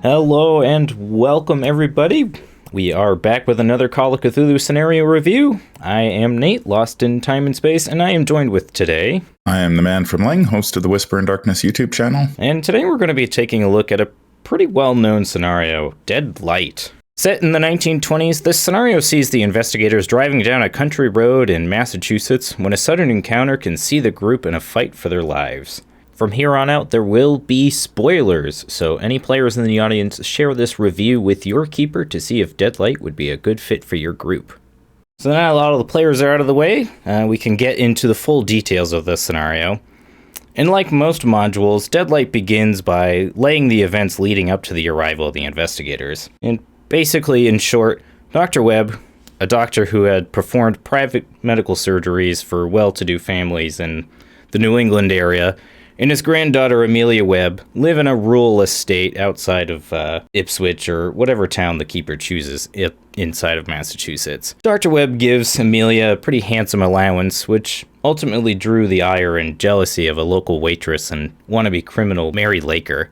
Hello and welcome, everybody. We are back with another Call of Cthulhu scenario review. I am Nate, lost in time and space, and I am joined with today. I am the man from Leng, host of the Whisper in Darkness YouTube channel. And today we're going to be taking a look at a pretty well-known scenario, Dead Light. Set in the 1920s, this scenario sees the investigators driving down a country road in Massachusetts when a sudden encounter can see the group in a fight for their lives. From here on out, there will be spoilers, so any players in the audience, share this review with your keeper to see if Dead Light would be a good fit for your group. So now a lot of the players are out of the way, we can get into the full details of this scenario. And like most modules, Dead Light begins by laying the events leading up to the arrival of the investigators. And basically, in short, Dr. Webb, a doctor who had performed private medical surgeries for well-to-do families in the New England area, and his granddaughter, Amelia Webb, live in a rural estate outside of Ipswich or whatever town the keeper chooses inside of Massachusetts. Dr. Webb gives Amelia a pretty handsome allowance, which ultimately drew the ire and jealousy of a local waitress and wannabe criminal Mary Laker,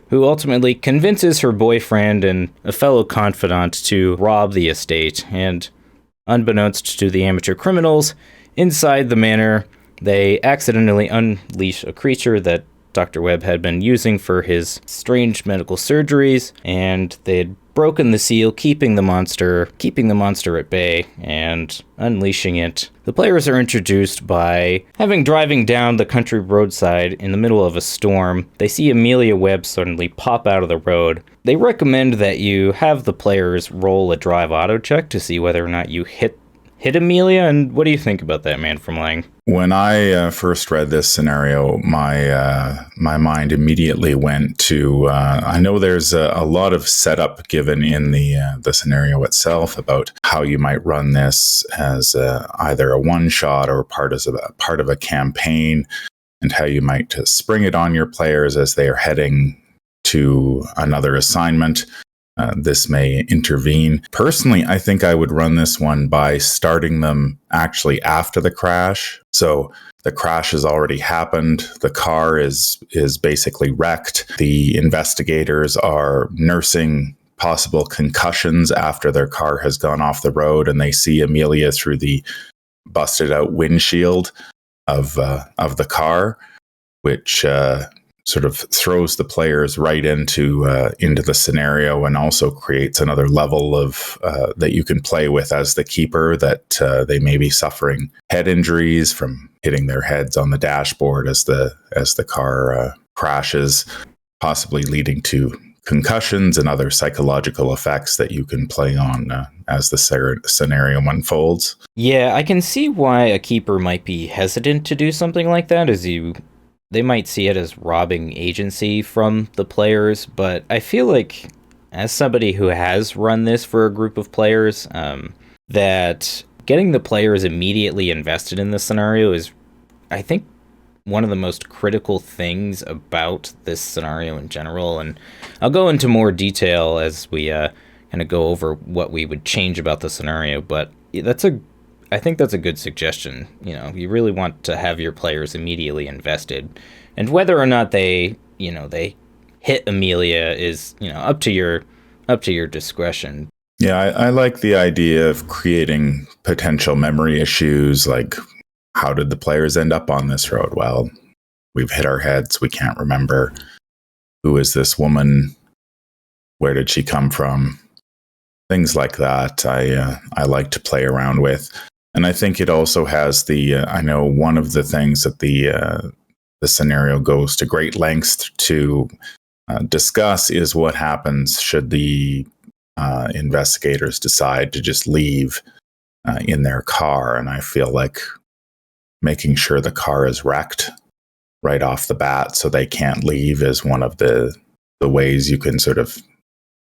who ultimately convinces her boyfriend and a fellow confidant to rob the estate. And unbeknownst to the amateur criminals, inside the manor, they accidentally unleash a creature that Dr. Webb had been using for his strange medical surgeries, and they had broken the seal, keeping the monster at bay and unleashing it. The players are introduced by driving down the country roadside in the middle of a storm. They see Amelia Webb suddenly pop out of the road. They recommend that you have the players roll a drive auto check to see whether or not you hit Amelia, and what do you think about that, man from Leng? When I first read this scenario, my mind immediately went to, I know there's a lot of setup given in the scenario itself about how you might run this as either a one-shot or part of a campaign, and how you might spring it on your players as they are heading to another assignment. This may intervene. Personally, I think I would run this one by starting them actually after the crash. So the crash has already happened. The car is basically wrecked. The investigators are nursing possible concussions after their car has gone off the road, and they see Amelia through the busted out windshield of the car, which sort of throws the players right into the scenario, and also creates another level of that you can play with as the keeper, that they may be suffering head injuries from hitting their heads on the dashboard as the car crashes, possibly leading to concussions and other psychological effects that you can play on as the scenario unfolds. Yeah, I can see why a keeper might be hesitant to do something like that, they might see it as robbing agency from the players, but I feel like, as somebody who has run this for a group of players, that getting the players immediately invested in the scenario is, I think, one of the most critical things about this scenario in general, and I'll go into more detail as we kind of go over what we would change about the scenario, but I think that's a good suggestion. You know, you really want to have your players immediately invested, and whether or not they hit Amelia is, up to your discretion. Yeah, I like the idea of creating potential memory issues, like how did the players end up on this road? Well, we've hit our heads. We can't remember. Who is this woman? Where did she come from? Things like that. I like to play around with. And I think it also has I know one of the things that the scenario goes to great lengths to discuss is what happens should the investigators decide to just leave in their car. And I feel like making sure the car is wrecked right off the bat so they can't leave is one of the ways you can sort of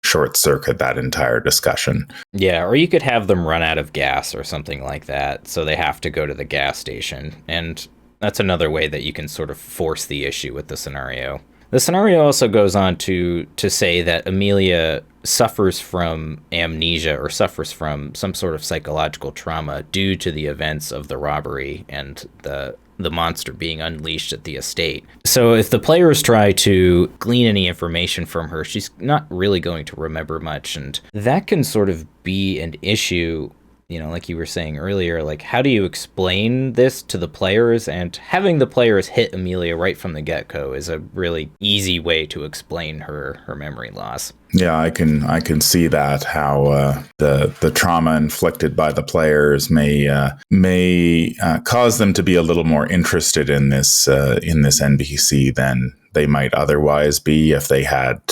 short circuit that entire discussion. Yeah, or you could have them run out of gas or something like that, so they have to go to the gas station. And that's another way that you can sort of force the issue with the scenario. The scenario also goes on to say that Amelia suffers from amnesia or suffers from some sort of psychological trauma due to the events of the robbery and the the monster being unleashed at the estate. So if the players try to glean any information from her, she's not really going to remember much, and that can sort of be an issue. Like you were saying earlier, like, how do you explain this to the players? And having the players hit Amelia right from the get-go is a really easy way to explain her memory loss. Yeah, I can see that, how the trauma inflicted by the players may cause them to be a little more interested in this NPC than they might otherwise be if they had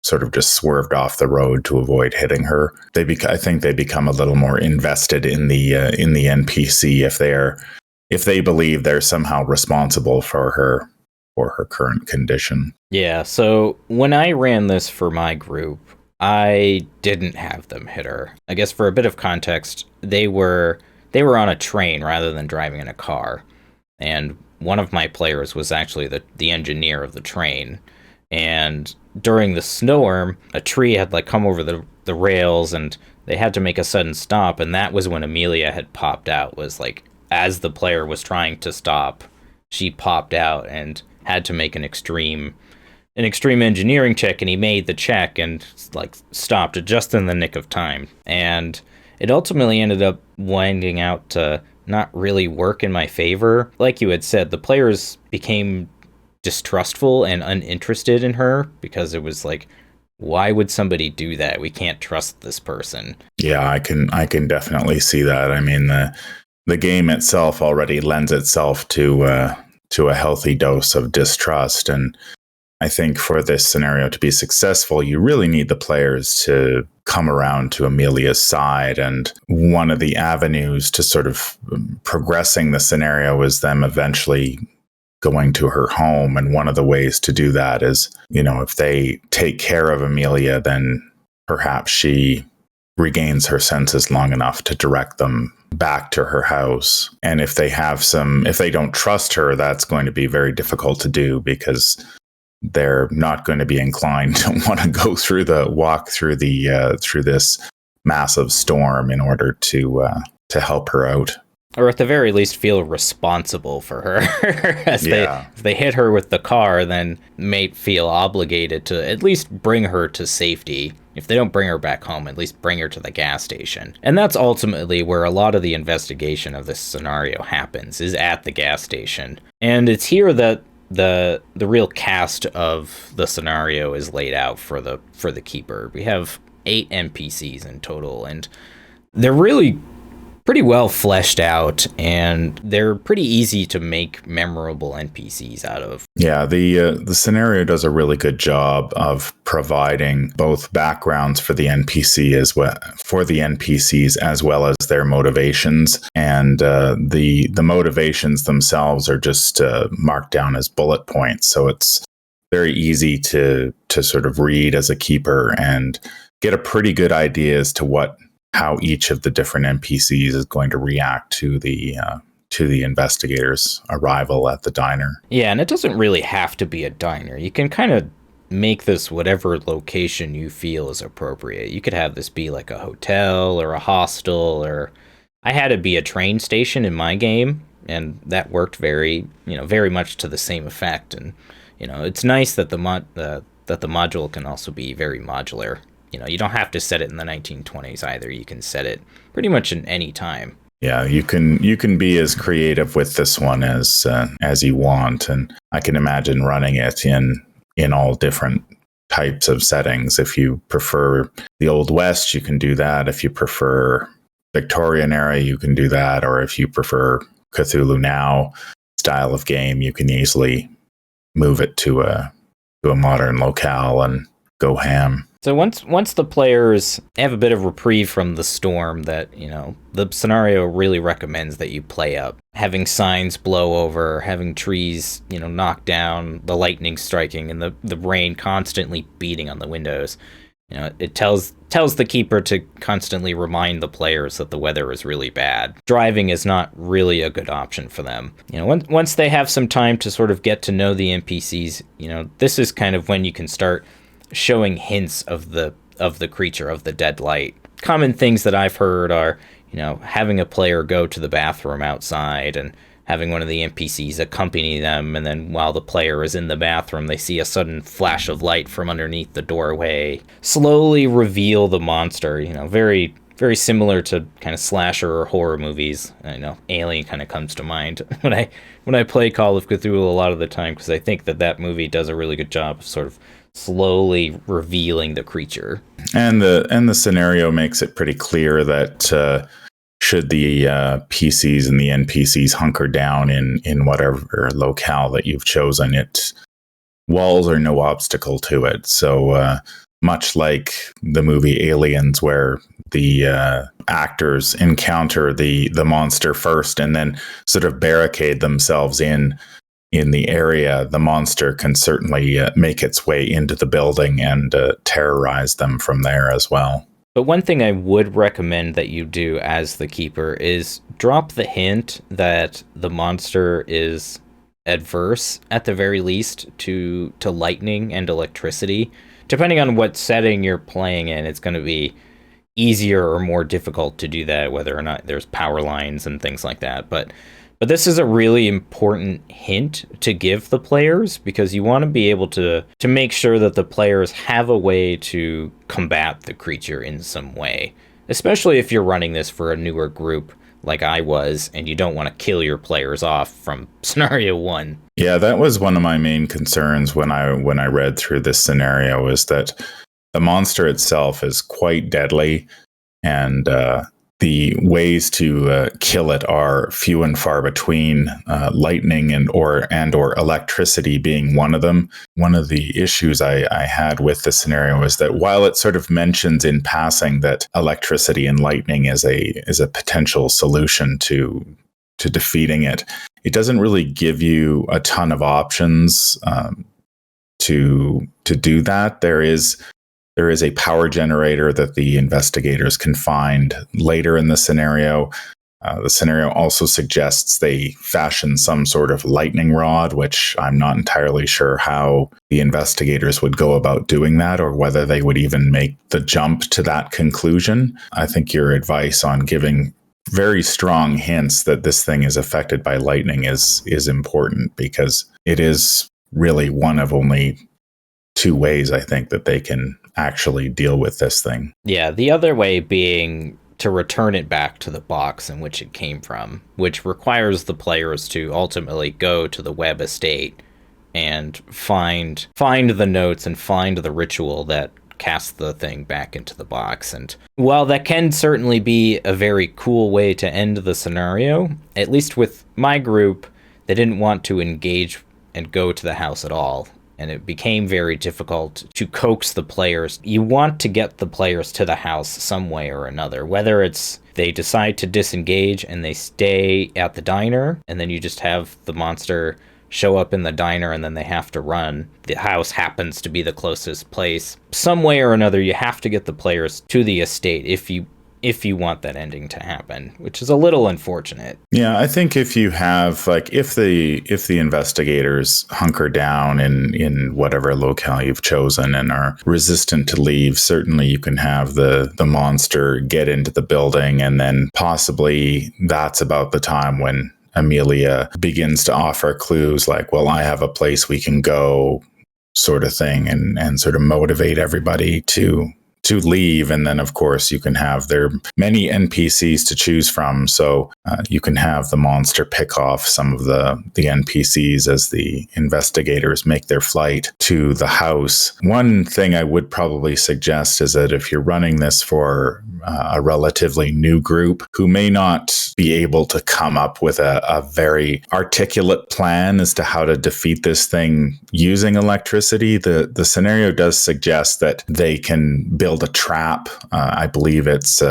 sort of just swerved off the road to avoid hitting her. I think they become a little more invested in the NPC if they believe they're somehow responsible for her current condition. Yeah, so when I ran this for my group, I didn't have them hit her. I guess for a bit of context, they were on a train rather than driving in a car. And one of my players was actually the engineer of the train. And during the storm, a tree had come over the rails, and they had to make a sudden stop, and that was when Amelia had popped out. Was as the player was trying to stop, she popped out and had to make an extreme engineering check, and he made the check and stopped just in the nick of time. And it ultimately ended up winding out to not really work in my favor. Like you had said, the players became distrustful and uninterested in her because it was why would somebody do that? We can't trust this person. Yeah, I can definitely see that. I mean, the game itself already lends itself to a healthy dose of distrust, and I think for this scenario to be successful, you really need the players to come around to Amelia's side. And one of the avenues to sort of progressing the scenario is them eventually going to her home. And one of the ways to do that is, if they take care of Amelia, then perhaps she regains her senses long enough to direct them back to her house. And if they don't trust her, that's going to be very difficult to do, because they're not going to be inclined to want to walk through this massive storm in order to help her out. Or at the very least, feel responsible for her. If they hit her with the car, then may feel obligated to at least bring her to safety. If they don't bring her back home, at least bring her to the gas station. And that's ultimately where a lot of the investigation of this scenario happens, is at the gas station. And it's here that the real cast of the scenario is laid out for the keeper. We have 8 NPCs in total, and they're really pretty well fleshed out, and they're pretty easy to make memorable NPCs out of. Yeah, the scenario does a really good job of providing both backgrounds for the NPCs as well as their motivations, and the motivations themselves are just marked down as bullet points, so it's very easy to sort of read as a keeper and get a pretty good idea as to how each of the different NPCs is going to react to the investigators' arrival at the diner. Yeah, and it doesn't really have to be a diner. You can kind of make this whatever location you feel is appropriate. You could have this be like a hotel or a hostel, or I had it be a train station in my game, and that worked very much to the same effect. And it's nice that the module can also be very modular. You don't have to set it in the 1920s either. You can set it pretty much in any time. Yeah, you can be as creative with this one as you want, and I can imagine running it in all different types of settings. If you prefer the Old West, you can do that. If you prefer Victorian era, you can do that. Or if you prefer Cthulhu Now style of game, you can easily move it to a modern locale and go ham. So once the players have a bit of reprieve from the storm that, the scenario really recommends that you play up. Having signs blow over, having trees, knocked down, the lightning striking, and the rain constantly beating on the windows. It tells the keeper to constantly remind the players that the weather is really bad. Driving is not really a good option for them. Once they have some time to sort of get to know the NPCs, this is kind of when you can start showing hints of the creature, of the dead light. Common things that I've heard are, having a player go to the bathroom outside and having one of the NPCs accompany them, and then while the player is in the bathroom, they see a sudden flash of light from underneath the doorway, slowly reveal the monster. Very, very similar to kind of slasher or horror movies. I know Alien kind of comes to mind when I play Call of Cthulhu a lot of the time, because I think that movie does a really good job of sort of slowly revealing the creature. And the scenario makes it pretty clear that should the PCs and the NPCs hunker down in whatever locale that you've chosen, walls are no obstacle to it. So much like the movie Aliens, where the actors encounter the monster first and then sort of barricade themselves in the area, the monster can certainly make its way into the building and terrorize them from there as well. But one thing I would recommend that you do as the keeper is drop the hint that the monster is adverse, at the very least, to lightning and electricity. Depending on what setting you're playing in, it's going to be easier or more difficult to do that, whether or not there's power lines and things like that. But this is a really important hint to give the players, because you want to be able to make sure that the players have a way to combat the creature in some way, especially if you're running this for a newer group like I was, and you don't want to kill your players off from scenario 1. Yeah, that was one of my main concerns when I read through this scenario, is that the monster itself is quite deadly, and the ways to kill it are few and far between, lightning and or electricity being one of them. One of the issues I had with the scenario is that while it sort of mentions in passing that electricity and lightning is a potential solution to defeating it, it doesn't really give you a ton of options to do that. There is a power generator that the investigators can find later in the scenario. The scenario also suggests they fashion some sort of lightning rod, which I'm not entirely sure how the investigators would go about doing that, or whether they would even make the jump to that conclusion. I think your advice on giving very strong hints that this thing is affected by lightning is important, because it is really one of only 2 ways, I think, that they can actually deal with this thing. Yeah, the other way being to return it back to the box in which it came from, which requires the players to ultimately go to the web estate and find the notes and find the ritual that casts the thing back into the box. And while that can certainly be a very cool way to end the scenario, at least with my group, they didn't want to engage and go to the house at all, and it became very difficult to coax the players. You want to get the players to the house some way or another, whether it's they decide to disengage and they stay at the diner, and then you just have the monster show up in the diner and then they have to run. The house happens to be the closest place. Some way or another, you have to get the players to the estate if you want that ending to happen, which is a little unfortunate. Yeah, I think if you have, like, if the investigators hunker down in whatever locale you've chosen and are resistant to leave, certainly you can have the monster get into the building, and then possibly that's about the time when Amelia begins to offer clues like, well, I have a place we can go, sort of thing, and sort of motivate everybody to leave. And then, of course, you can have there many NPCs to choose from. So you can have the monster pick off some of the NPCs as the investigators make their flight to the house. One thing I would probably suggest is that if you're running this for a relatively new group who may not be able to come up with a very articulate plan as to how to defeat this thing using electricity, the scenario does suggest that they can build a trap. I believe it's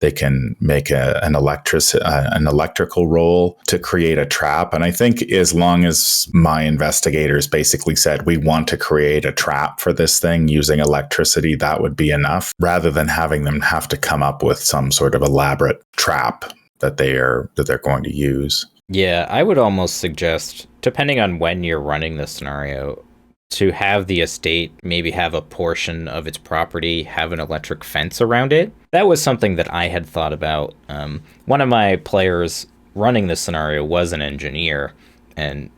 they can make an electrical roll to create a trap. And I think as long as my investigators basically said, we want to create a trap for this thing using electricity, that would be enough, rather than having them have to come up with some sort of elaborate trap that they're going to use. Yeah, I would almost suggest, depending on when you're running the scenario, to have the estate maybe have a portion of its property have an electric fence around it. That was something that I had thought about. One of my players running this scenario was an engineer and,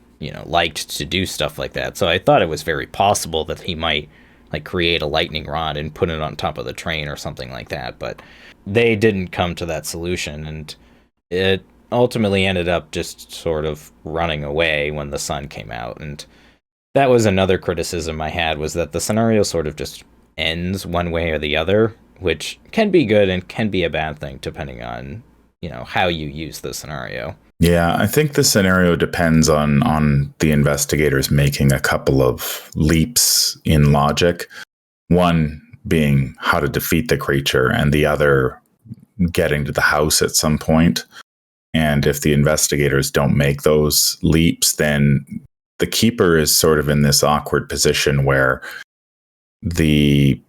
liked to do stuff like that. So I thought it was very possible that he might like create a lightning rod and put it on top of the train or something like that. But they didn't come to that solution, and it ultimately ended up just sort of running away when the sun came out. And that was another criticism I had, was that the scenario sort of just ends one way or the other, which can be good and can be a bad thing depending on, how you use the scenario. Yeah, I think the scenario depends on the investigators making a couple of leaps in logic. One being how to defeat the creature, and the other getting to the house at some point. And if the investigators don't make those leaps, then the keeper is sort of in this awkward position where the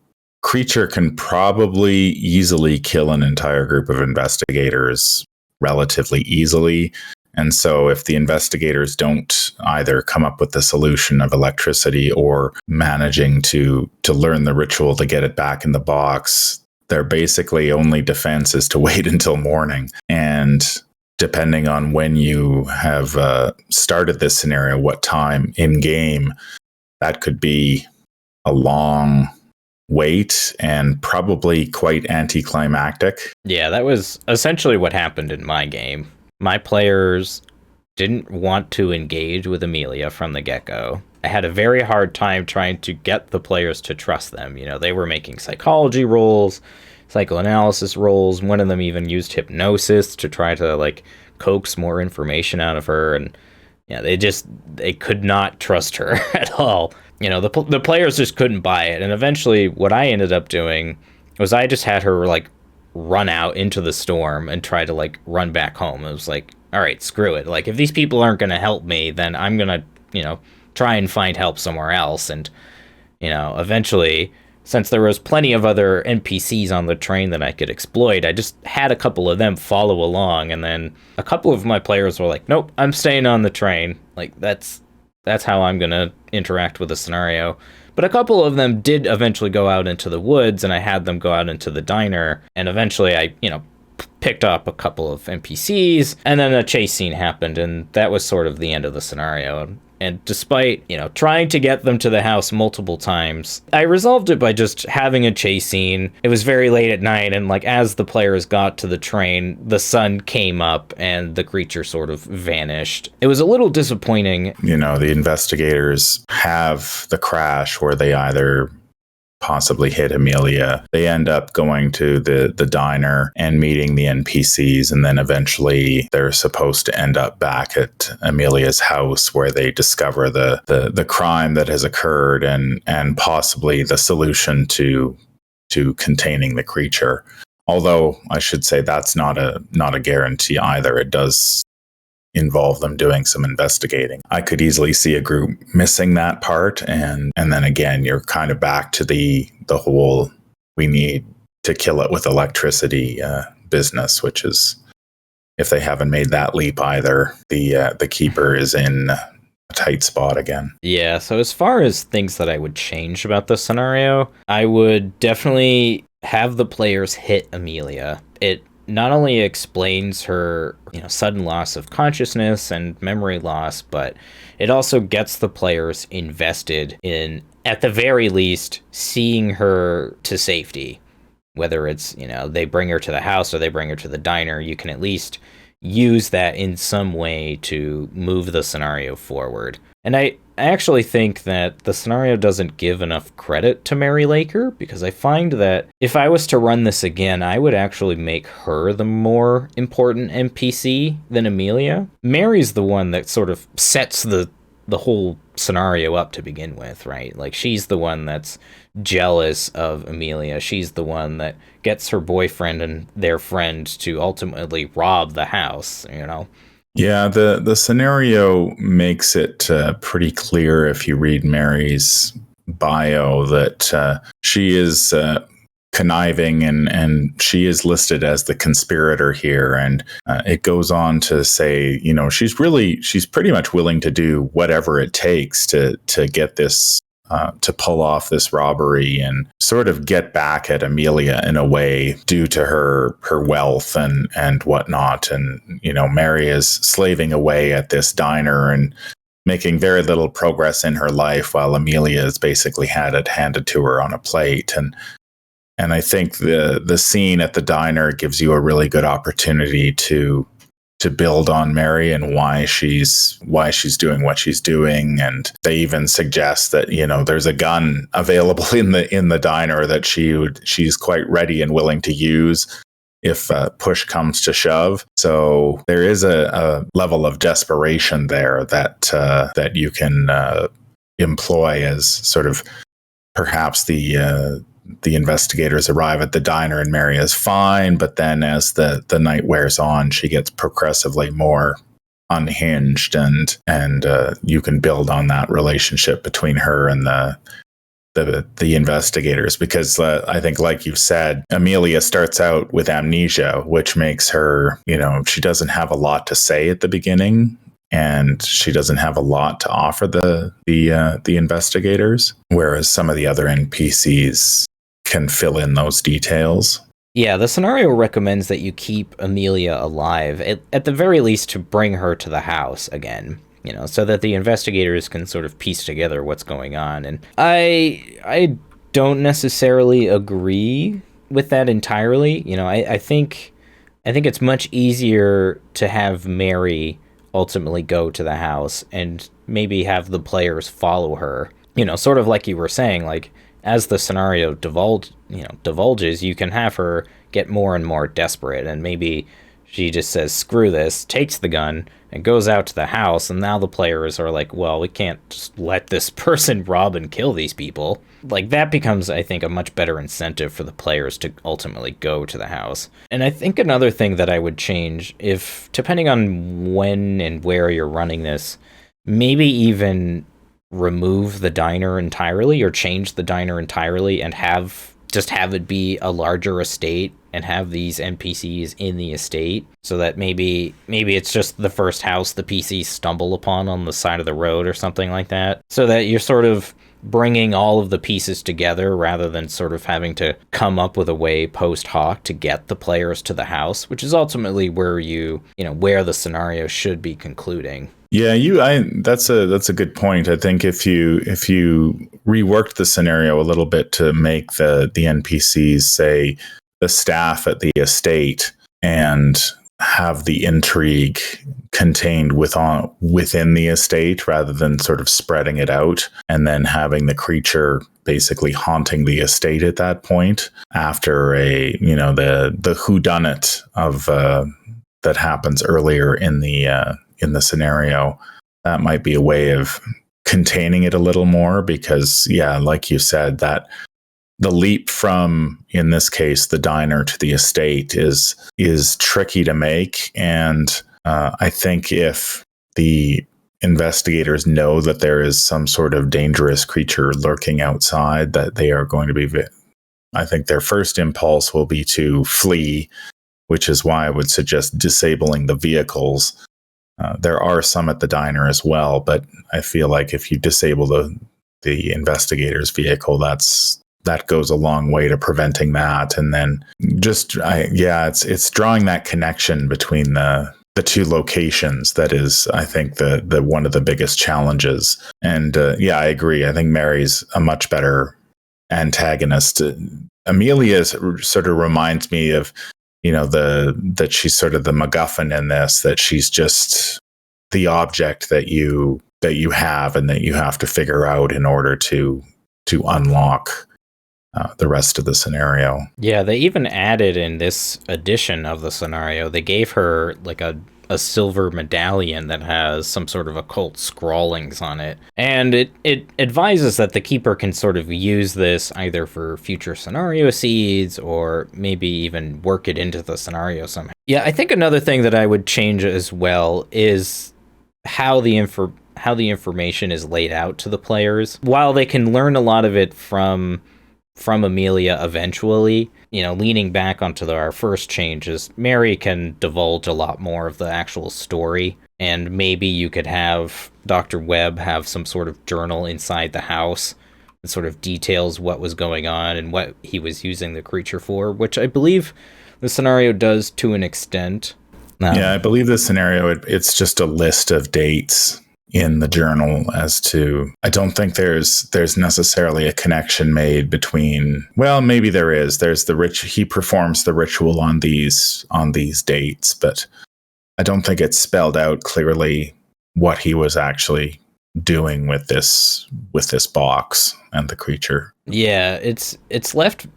creature can probably easily kill an entire group of investigators relatively easily. And so if the investigators don't either come up with the solution of electricity or managing to learn the ritual to get it back in the box, their basically only defense is to wait until morning. And depending on when you have started this scenario, what time in game, that could be a long wait and probably quite anticlimactic. Yeah, that was essentially what happened in my game. My players didn't want to engage with Amelia from the get-go. I had a very hard time trying to get the players to trust them. They were making psychology rolls, psychoanalysis rolls. One of them even used hypnosis to try to coax more information out of her, and they could not trust her at all. The players just couldn't buy it. And eventually what I ended up doing was I just had her run out into the storm and try to run back home. It was all right, screw it. If these people aren't going to help me, then I'm going to, try and find help somewhere else. And, eventually, since there was plenty of other NPCs on the train that I could exploit, I just had a couple of them follow along. And then a couple of my players were like, nope, I'm staying on the train. That's how I'm going to interact with the scenario. But a couple of them did eventually go out into the woods, and I had them go out into the diner. And eventually I, picked up a couple of NPCs, and then a chase scene happened, and that was sort of the end of the scenario. And despite, trying to get them to the house multiple times, I resolved it by just having a chase scene. It was very late at night, and as the players got to the train, the sun came up and the creature sort of vanished. It was a little disappointing. The investigators have the crash where they either possibly hit Amelia. They end up going to the diner and meeting the NPCs, and then eventually they're supposed to end up back at Amelia's house where they discover the crime that has occurred and possibly the solution to containing the creature. Although I should say that's not a guarantee either. It does involve them doing some investigating. I could easily see a group missing that part, and then again you're kind of back to the whole we need to kill it with electricity business, which is, if they haven't made that leap either, the keeper is in a tight spot again. Yeah, so as far as things that I would change about the scenario, I would definitely have the players hit Amelia. It not only explains her, sudden loss of consciousness and memory loss, but it also gets the players invested in, at the very least, seeing her to safety. Whether it's, they bring her to the house or they bring her to the diner, you can at least use that in some way to move the scenario forward. And I actually think that the scenario doesn't give enough credit to Mary Laker, because I find that if I was to run this again, I would actually make her the more important NPC than Amelia. Mary's the one that sort of sets the whole scenario up to begin with, right? She's the one that's jealous of Amelia. She's the one that gets her boyfriend and their friend to ultimately rob the house, Yeah, the scenario makes it pretty clear if you read Mary's bio that she is conniving and she is listed as the conspirator here. And it goes on to say, she's pretty much willing to do whatever it takes to get this to pull off this robbery and sort of get back at Amelia in a way due to her wealth and whatnot. And, Mary is slaving away at this diner and making very little progress in her life while Amelia has basically had it handed to her on a plate. And I think the scene at the diner gives you a really good opportunity to build on Mary and why she's doing what she's doing. And they even suggest that, there's a gun available in the diner that she's quite ready and willing to use if push comes to shove. So there is a level of desperation there that you can employ as sort of perhaps the investigators arrive at the diner and Mary is fine, but then as the night wears on, she gets progressively more unhinged, and you can build on that relationship between her and the investigators, because I think, like you've said, Amelia starts out with amnesia, which makes her, she doesn't have a lot to say at the beginning. And she doesn't have a lot to offer the investigators, whereas some of the other NPCs can fill in those details. Yeah, the scenario recommends that you keep Amelia alive, at the very least to bring her to the house again, so that the investigators can sort of piece together what's going on. And I don't necessarily agree with that entirely. I think it's much easier to have Mary ultimately go to the house and maybe have the players follow her, sort of like you were saying, like, as the scenario divulges, you can have her get more and more desperate, and maybe she just says, screw this, takes the gun, and goes out to the house, and now the players are like, well, we can't just let this person rob and kill these people. Like, that becomes, I think, a much better incentive for the players to ultimately go to the house. And I think another thing that I would change, if, depending on when and where you're running this, maybe even remove the diner entirely or change the diner entirely and have it be a larger estate and have these NPCs in the estate, so that maybe it's just the first house the PCs stumble upon on the side of the road or something like that, so that you're sort of bringing all of the pieces together rather than sort of having to come up with a way post hoc to get the players to the house, which is ultimately where where the scenario should be concluding. Yeah, that's a good point. I think if you reworked the scenario a little bit to make the NPCs, say, the staff at the estate, and have the intrigue contained within the estate rather than sort of spreading it out, and then having the creature basically haunting the estate at that point after the whodunit of that happens earlier in the scenario. That might be a way of containing it a little more, because, yeah, like you said, that the leap from, in this case, the diner to the estate is tricky to make. And I think if the investigators know that there is some sort of dangerous creature lurking outside, that they are going to be, I think their first impulse will be to flee, which is why I would suggest disabling the vehicles. There are some at the diner as well, but I feel like if you disable the investigator's vehicle, that goes a long way to preventing that. And then it's drawing that connection between the two locations that is, I think, the one of the biggest challenges. And I agree. I think Mary's a much better antagonist. Amelia sort of reminds me of, that she's sort of the MacGuffin in this, that she's just the object that you have and that you have to figure out in order to unlock the rest of the scenario. Yeah, they even added in this edition of the scenario, they gave her like a silver medallion that has some sort of occult scrawlings on it. And it advises that the keeper can sort of use this either for future scenario seeds or maybe even work it into the scenario somehow. Yeah, I think another thing that I would change as well is how the information is laid out to the players. While they can learn a lot of it from Amelia eventually, leaning back onto our first changes, Mary can divulge a lot more of the actual story, and maybe you could have Dr. Webb have some sort of journal inside the house It sort of details what was going on and what he was using the creature for, which I believe the scenario does to an extent. Yeah, I believe the scenario, it's just a list of dates in the journal as to, I don't think there's necessarily a connection made between, well, maybe there is. There's he performs the ritual on these dates, but I don't think it's spelled out clearly what he was actually doing with this box and the creature. Yeah, it's left,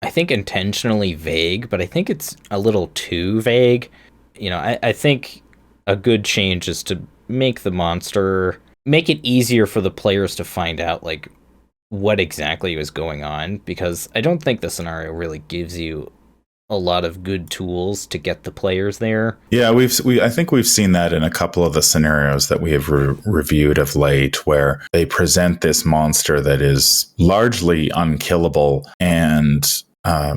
I think, intentionally vague, but I think it's a little too vague. I think a good change is to make the monster, make it easier for the players to find out, like, what exactly was going on, because I don't think the scenario really gives you a lot of good tools to get the players there. Yeah, I think we've seen that in a couple of the scenarios that we have reviewed of late, where they present this monster that is largely unkillable and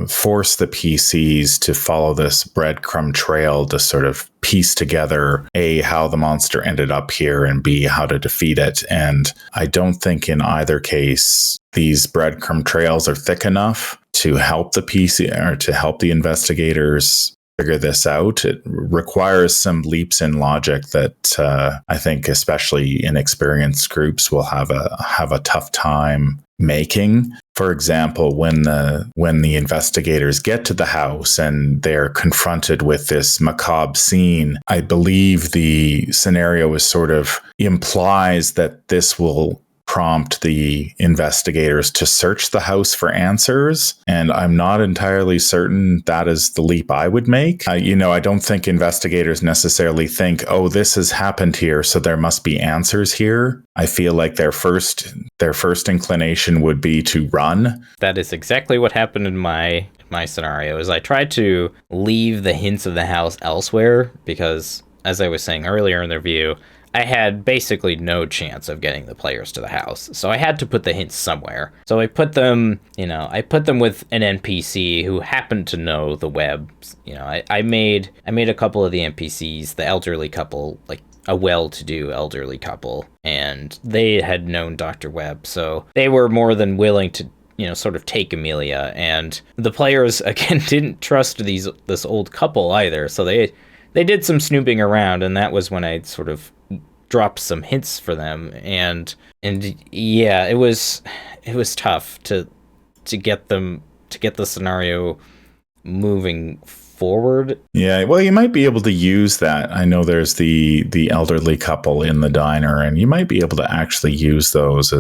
force the PCs to follow this breadcrumb trail to sort of piece together A, how the monster ended up here, and B, how to defeat it. And I don't think in either case these breadcrumb trails are thick enough to help the PC or to help the investigators figure this out. It requires some leaps in logic that I think, especially inexperienced groups, will have a tough time making. For example, when the investigators get to the house and they're confronted with this macabre scene, I believe the scenario is sort of implies that this will prompt the investigators to search the house for answers. And I'm not entirely certain that is the leap I would make. I don't think investigators necessarily think, oh, this has happened here, so there must be answers here. I feel like their first inclination would be to run. That is exactly what happened in my scenario. Is I tried to leave the hints of the house elsewhere because, as I was saying earlier in the review, I had basically no chance of getting the players to the house. So I had to put the hints somewhere. So I put them with an NPC who happened to know the web. I made a couple of the NPCs, the elderly couple, like a well-to-do elderly couple, and they had known Dr. Webb. So they were more than willing to, sort of take Amelia. And the players, again, didn't trust this old couple either. So they did some snooping around, and that was when I sort of dropped some hints for them, and yeah, it was tough to get the scenario moving forward. Yeah, well, you might be able to use that. I know there's the elderly couple in the diner, and you might be able to actually use those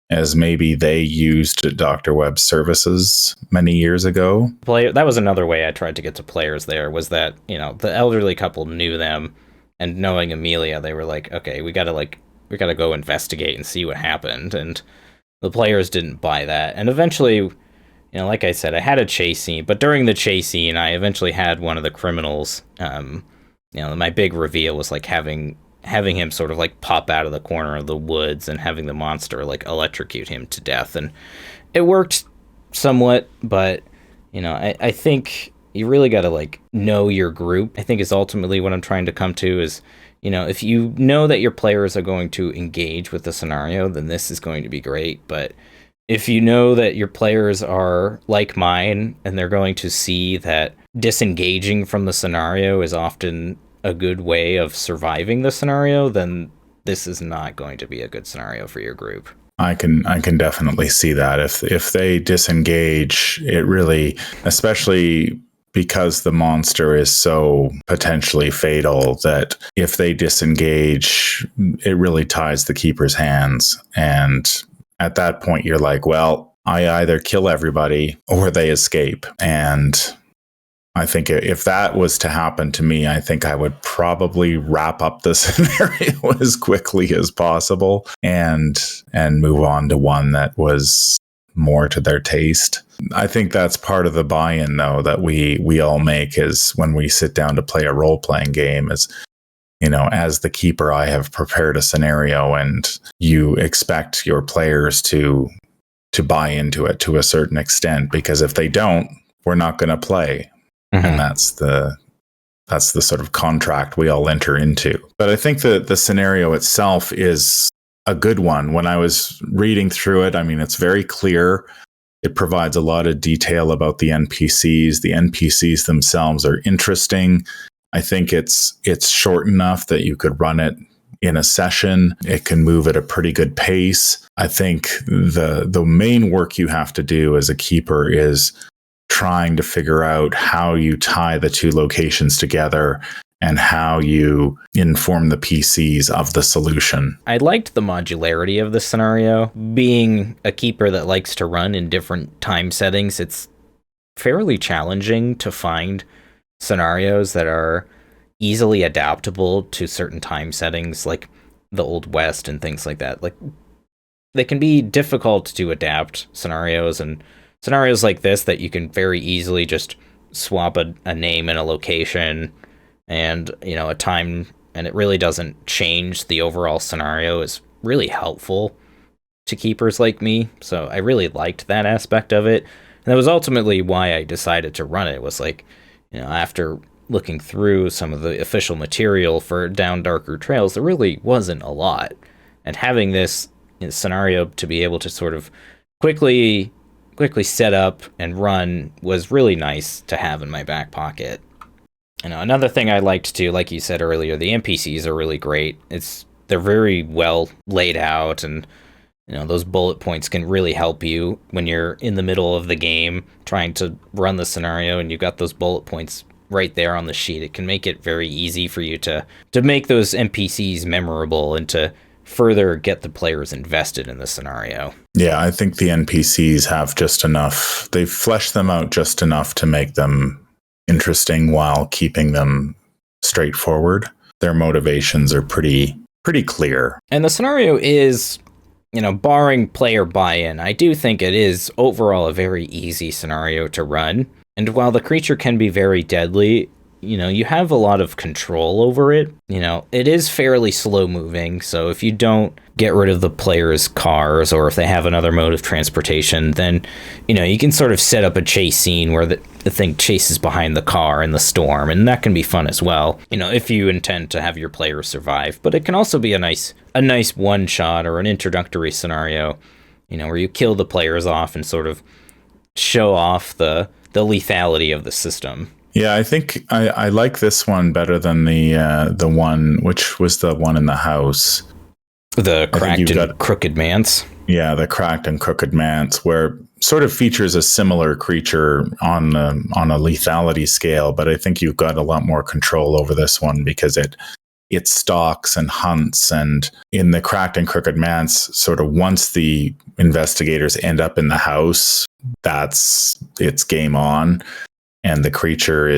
as maybe they used Dr. Webb's services many years ago. That was another way I tried to get to players there, was that, the elderly couple knew them, and knowing Amelia, they were like, okay, we gotta go investigate and see what happened. And the players didn't buy that. And eventually, like I said, I had a chase scene, but during the chase scene, I eventually had one of the criminals, my big reveal was like having him sort of like pop out of the corner of the woods and having the monster like electrocute him to death. And it worked somewhat, but, I think you really got to like know your group, I think, is ultimately what I'm trying to come to. Is, if you know that your players are going to engage with the scenario, then this is going to be great. But if you know that your players are like mine and they're going to see that disengaging from the scenario is often a good way of surviving the scenario, then this is not going to be a good scenario for your group. I can definitely see that. If they disengage, it really, especially because the monster is so potentially fatal, that if they disengage, it really ties the keeper's hands. And at that point, you're like, well, I either kill everybody or they escape. And I think if that was to happen to me, I think I would probably wrap up the scenario as quickly as possible and move on to one that was more to their taste. I think that's part of the buy-in, though, that we all make is when we sit down to play a role-playing game is, as the keeper, I have prepared a scenario and you expect your players to buy into it to a certain extent, because if they don't, we're not going to play. Mm-hmm. And that's the sort of contract we all enter into. But I think that the scenario itself is a good one. When I was reading through it, I mean, it's very clear. It provides a lot of detail about the NPCs. The NPCs themselves are interesting. I think it's short enough that you could run it in a session. It can move at a pretty good pace. I think the main work you have to do as a keeper is trying to figure out how you tie the two locations together and how you inform the PCs of the solution. I liked the modularity of the scenario. Being a keeper that likes to run in different time settings, it's fairly challenging to find scenarios that are easily adaptable to certain time settings, like the Old West and things like that. Like, they can be difficult to adapt scenarios, and scenarios like this that you can very easily just swap a name and a location and, you know, a time, and it really doesn't change the overall scenario, is really helpful to keepers like me. So I really liked that aspect of it. And that was ultimately why I decided to run it. It was like, you know, after looking through some of the official material for Down Darker Trails, there really wasn't a lot. And having this scenario to be able to sort of quickly set up and run was really nice to have in my back pocket. You know, another thing I liked too, like you said earlier, the NPCs are really great. They're very well laid out, and you know, those bullet points can really help you when you're in the middle of the game trying to run the scenario, and you've got those bullet points right there on the sheet. It can make it very easy for you to make those NPCs memorable and to further get the players invested in the scenario. Yeah, I think the NPCs have just enough. They've fleshed them out just enough to make them interesting while keeping them straightforward. Their motivations are pretty clear. And the scenario is, you know, barring player buy-in, I do think it is overall a very easy scenario to run. And while the creature can be very deadly, you know, you have a lot of control over it. You know, it is fairly slow moving, so if you don't get rid of the player's cars, or if they have another mode of transportation, then, you know, you can sort of set up a chase scene where the thing chases behind the car in the storm, and that can be fun as well, you know, if you intend to have your players survive. But it can also be a nice one-shot or an introductory scenario, you know, where you kill the players off and sort of show off the lethality of the system. Yeah, I think I like this one better than the one, which was the one in the house. The Cracked and Crooked Manse. Yeah, the Cracked and Crooked Manse, where sort of features a similar creature on a lethality scale, but I think you've got a lot more control over this one because it stalks and hunts. And in the Cracked and Crooked Manse, sort of once the investigators end up in the house, it's game on. And the creature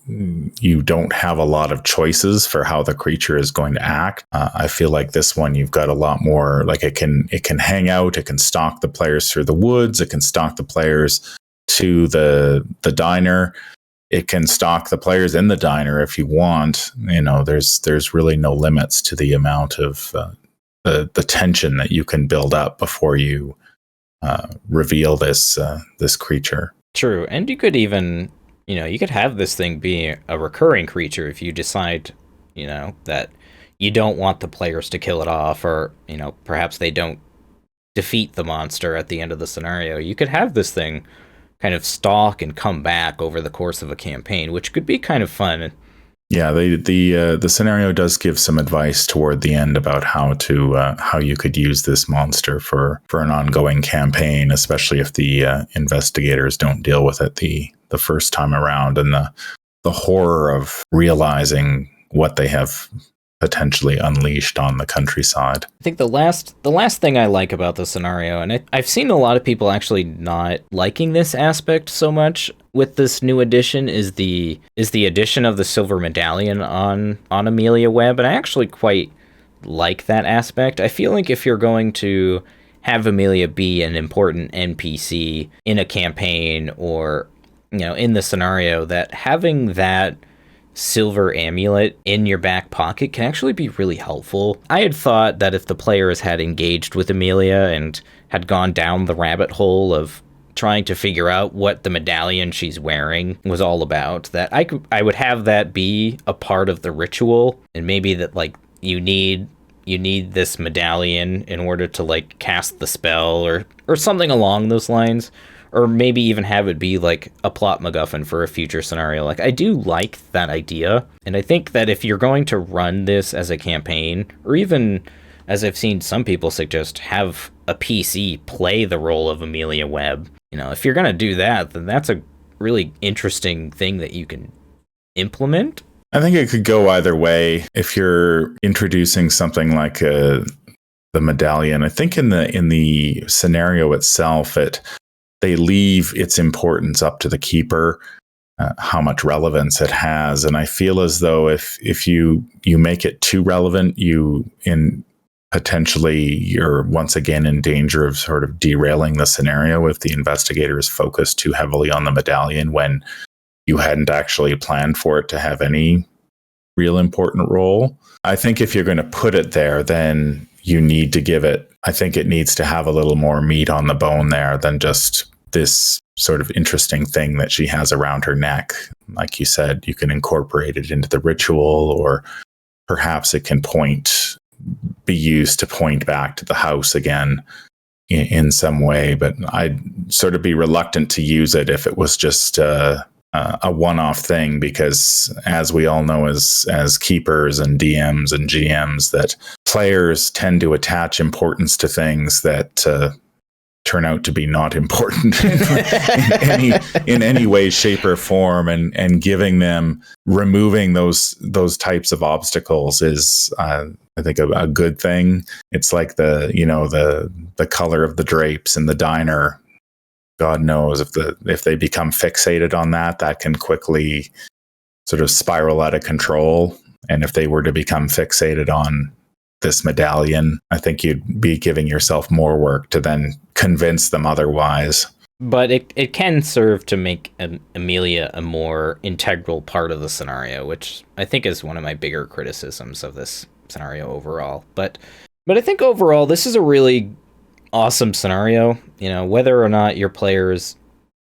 you don't have a lot of choices for how the creature is going to act. I feel like this one, you've got a lot more, like it can hang out, it can stalk the players through the woods, it can stalk the players to the diner, it can stalk the players in the diner if you want. You know, there's really no limits to the amount of the tension that you can build up before you reveal this creature. True, and you could even, you know, you could have this thing be a recurring creature if you decide, you know, that you don't want the players to kill it off, or, you know, perhaps they don't defeat the monster at the end of the scenario. You could have this thing kind of stalk and come back over the course of a campaign, which could be kind of fun. Yeah, the scenario does give some advice toward the end about how you could use this monster for an ongoing campaign, especially if the investigators don't deal with it the first time around, and the horror of realizing what they have potentially unleashed on the countryside. I think the last thing I like about the scenario, and I've seen a lot of people actually not liking this aspect so much with this new edition, is the addition of the silver medallion on Amelia Webb, and I actually quite like that aspect. I feel like if you're going to have Amelia be an important NPC in a campaign, or, you know, in the scenario, that having that silver amulet in your back pocket can actually be really helpful. I had thought that if the players had engaged with Amelia and had gone down the rabbit hole of trying to figure out what the medallion she's wearing was all about, that I would have that be a part of the ritual, and maybe that, like, you need you need this medallion in order to like cast the spell or something along those lines, or maybe even have it be like a plot MacGuffin for a future scenario. Like, I do like that idea, and I think that if you're going to run this as a campaign, or even, as I've seen some people suggest, have a PC play the role of Amelia Webb, you know, if you're going to do that, then that's a really interesting thing that you can implement. I think it could go either way. If you're introducing something like the medallion, I think in the scenario itself, they leave its importance up to the keeper, how much relevance it has. And I feel as though if you make it too relevant, potentially you're once again in danger of sort of derailing the scenario if the investigator is focused too heavily on the medallion when you hadn't actually planned for it to have any real important role. I think if you're going to put it there, then you need to give it, I think it needs to have a little more meat on the bone there than just this sort of interesting thing that she has around her neck. Like you said, you can incorporate it into the ritual, or perhaps it can be used to point back to the house again in some way. But I'd sort of be reluctant to use it if it was just a one-off thing, because as we all know as keepers and DMs and GMs, that players tend to attach importance to things that turn out to be not important in any way, shape, or form, and removing those types of obstacles is I think a good thing. It's like the color of the drapes in the diner. God knows if they become fixated on that can quickly sort of spiral out of control. And if they were to become fixated on this medallion, I think you'd be giving yourself more work to then convince them otherwise. But it can serve to make Amelia a more integral part of the scenario, which I think is one of my bigger criticisms of this scenario overall. But I think overall this is a really awesome scenario. You know, whether or not your players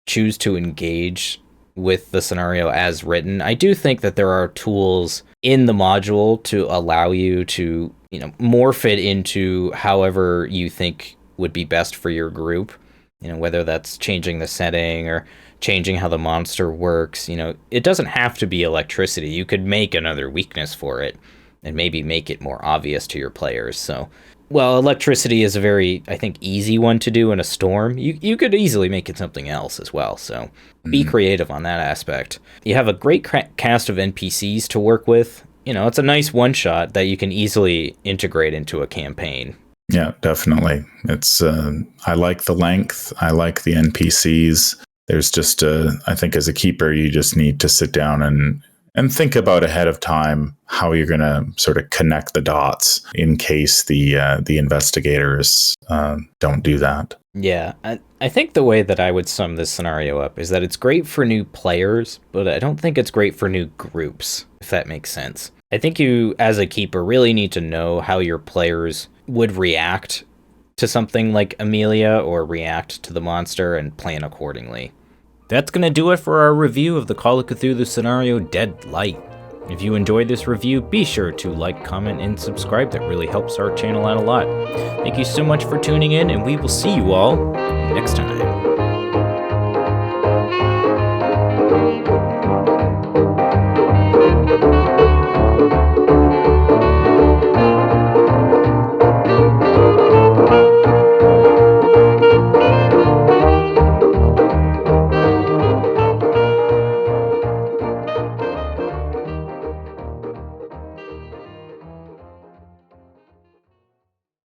choose to engage with the scenario as written, I do think that there are tools in the module to allow you to, you know, morph it into however you think would be best for your group. You know, whether that's changing the setting or changing how the monster works. You know, it doesn't have to be electricity. You could make another weakness for it and maybe make it more obvious to your players. So, well, electricity is a very, I think, easy one to do in a storm. You could easily make it something else as well. So be creative on that aspect. You have a great cast of NPCs to work with. You know, it's a nice one-shot that you can easily integrate into a campaign. Yeah, definitely. It's I like the length. I like the NPCs. There's just I think as a keeper, you just need to sit down and think about ahead of time how you're going to sort of connect the dots in case the investigators don't do that. Yeah, I think the way that I would sum this scenario up is that it's great for new players, but I don't think it's great for new groups, if that makes sense. I think you, as a keeper, really need to know how your players would react to something like Amelia or react to the monster and plan accordingly. That's going to do it for our review of the Call of Cthulhu scenario Dead Light. If you enjoyed this review, be sure to like, comment, and subscribe. That really helps our channel out a lot. Thank you so much for tuning in, and we will see you all next time.